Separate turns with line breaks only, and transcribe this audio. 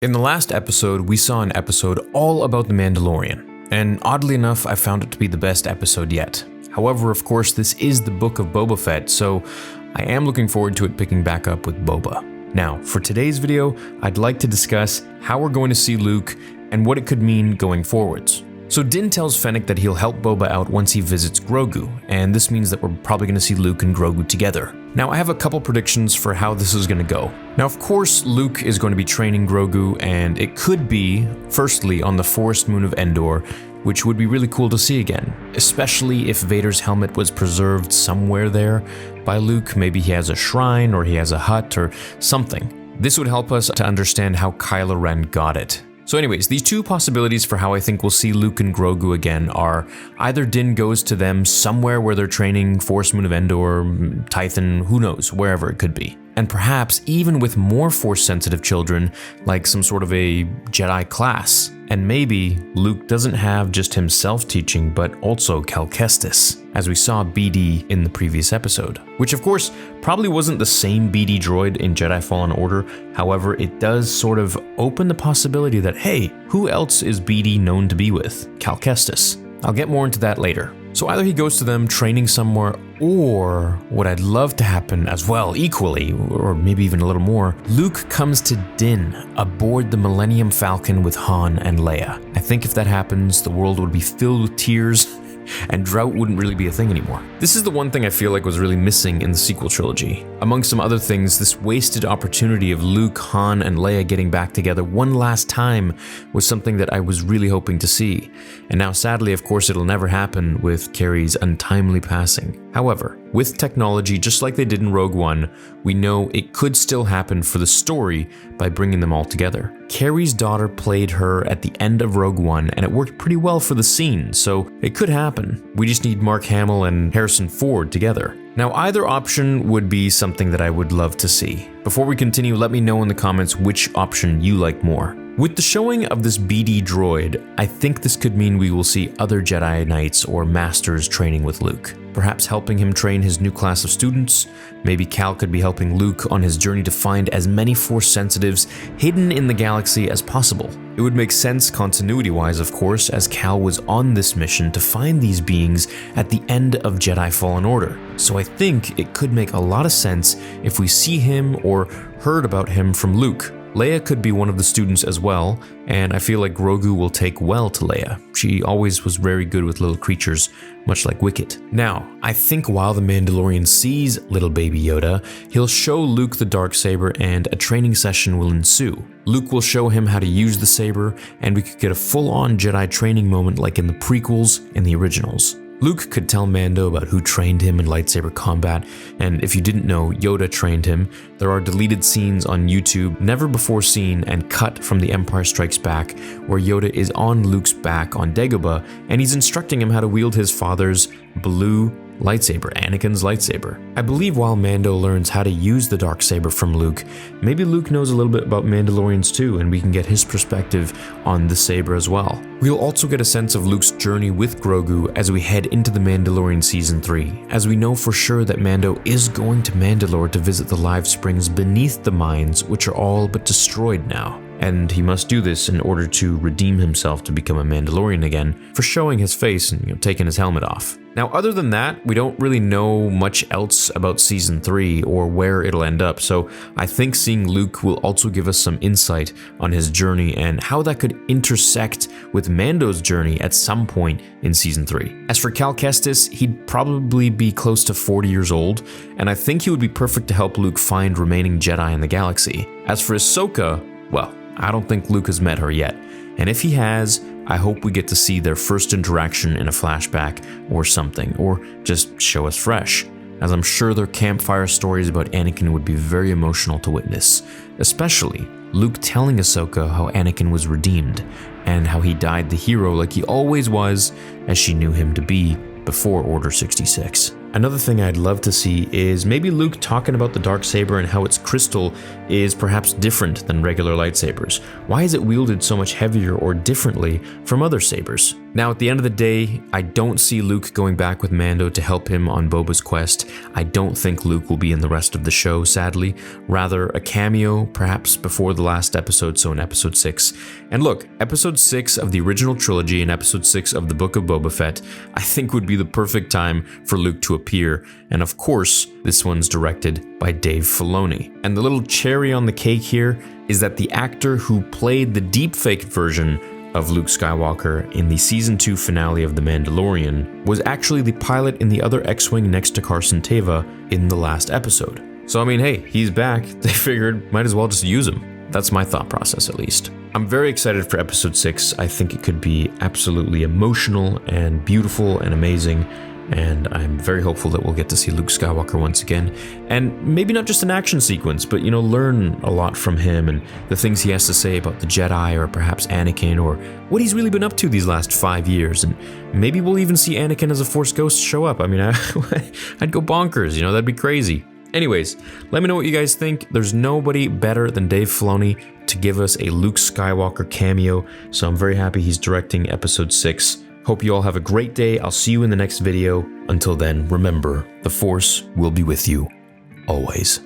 In the last episode, we saw an episode all about The Mandalorian, and oddly enough, I found it to be the best episode yet. However, of course, this is the Book of Boba Fett, so I am looking forward to it picking back up with Boba. Now, for today's video, I'd like to discuss how we're going to see Luke and what it could mean going forwards. So Din tells Fennec that he'll help Boba out once he visits Grogu, and this means that we're probably going to see Luke and Grogu together. Now, I have a couple predictions for how this is going to go. Now, of course, Luke is going to be training Grogu, and it could be, firstly, on the forest moon of Endor, which would be really cool to see again, especially if Vader's helmet was preserved somewhere there by Luke. Maybe he has a shrine, or he has a hut, or something. This would help us to understand how Kylo Ren got it. So anyways, these two possibilities for how I think we'll see Luke and Grogu again are either Din goes to them somewhere where they're training, Forest Moon of Endor, Tython, who knows, wherever it could be. And perhaps even with more Force-sensitive children, like some sort of a Jedi class. And maybe Luke doesn't have just himself teaching, but also Cal Kestis, as we saw BD in the previous episode. Which of course, probably wasn't the same BD droid in Jedi Fallen Order, however, it does sort of open the possibility that, hey, who else is BD known to be with? Cal Kestis. I'll get more into that later. So either he goes to them training somewhere, or what I'd love to happen as well, equally, or maybe even a little more, Luke comes to Din aboard the Millennium Falcon with Han and Leia. I think if that happens, the world would be filled with tears, and drought wouldn't really be a thing anymore. This is the one thing I feel like was really missing in the sequel trilogy. Among some other things, this wasted opportunity of Luke, Han, and Leia getting back together one last time was something that I was really hoping to see. And now sadly, of course, it'll never happen with Carrie's untimely passing. However, with technology, just like they did in Rogue One, we know it could still happen for the story by bringing them all together. Carrie's daughter played her at the end of Rogue One, and it worked pretty well for the scene, so it could happen. We just need Mark Hamill and Harrison Ford together. Now, either option would be something that I would love to see. Before we continue, let me know in the comments which option you like more. With the showing of this BD droid, I think this could mean we will see other Jedi Knights or Masters training with Luke. Perhaps helping him train his new class of students. Maybe Cal could be helping Luke on his journey to find as many Force sensitives hidden in the galaxy as possible. It would make sense continuity-wise, of course, as Cal was on this mission to find these beings at the end of Jedi Fallen Order. So I think it could make a lot of sense if we see him or heard about him from Luke. Leia could be one of the students as well, and I feel like Grogu will take well to Leia. She always was very good with little creatures, much like Wicket. Now, I think while the Mandalorian sees little baby Yoda, he'll show Luke the Darksaber and a training session will ensue. Luke will show him how to use the saber, and we could get a full-on Jedi training moment like in the prequels and the originals. Luke could tell Mando about who trained him in lightsaber combat, and if you didn't know, Yoda trained him. There are deleted scenes on YouTube, never before seen and cut from The Empire Strikes Back, where Yoda is on Luke's back on Dagobah, and he's instructing him how to wield his father's blue lightsaber, Anakin's lightsaber. I believe while Mando learns how to use the Darksaber from Luke, maybe Luke knows a little bit about Mandalorians too, and we can get his perspective on the saber as well. We'll also get a sense of Luke's journey with Grogu as we head into The Mandalorian Season 3, as we know for sure that Mando is going to Mandalore to visit the live springs beneath the mines, which are all but destroyed now. And he must do this in order to redeem himself to become a Mandalorian again for showing his face and taking his helmet off. Now, other than that, we don't really know much else about Season 3 or where it'll end up, so I think seeing Luke will also give us some insight on his journey and how that could intersect with Mando's journey at some point in Season 3. As for Cal Kestis, he'd probably be close to 40 years old, and I think he would be perfect to help Luke find remaining Jedi in the galaxy. As for Ahsoka, well, I don't think Luke has met her yet, and if he has, I hope we get to see their first interaction in a flashback or something, or just show us fresh, as I'm sure their campfire stories about Anakin would be very emotional to witness, especially Luke telling Ahsoka how Anakin was redeemed, and how he died the hero like he always was, as she knew him to be before Order 66. Another thing I'd love to see is maybe Luke talking about the Darksaber and how its crystal is perhaps different than regular lightsabers. Why is it wielded so much heavier or differently from other sabers? Now, at the end of the day, I don't see Luke going back with Mando to help him on Boba's quest. I don't think Luke will be in the rest of the show, sadly. Rather, a cameo, perhaps before the last episode, so in episode 6. And look, episode 6 of the original trilogy and episode 6 of the Book of Boba Fett, I think would be the perfect time for Luke to appear. And of course, this one's directed by Dave Filoni. And the little cherry on the cake here is that the actor who played the deepfake version of Luke Skywalker in the Season 2 finale of The Mandalorian was actually the pilot in the other X-Wing next to Carson Teva in the last episode. So I mean, hey, he's back. They figured might as well just use him. That's my thought process, at least. I'm very excited for episode 6. I think it could be absolutely emotional and beautiful and amazing. And I'm very hopeful that we'll get to see Luke Skywalker once again. And maybe not just an action sequence, but, learn a lot from him and the things he has to say about the Jedi or perhaps Anakin or what he's really been up to these last 5 years. And maybe we'll even see Anakin as a Force ghost show up. I mean, I'd go bonkers, that'd be crazy. Anyways, let me know what you guys think. There's nobody better than Dave Filoni to give us a Luke Skywalker cameo. So I'm very happy he's directing episode 6. Hope you all have a great day. I'll see you in the next video. Until then, remember, the Force will be with you always.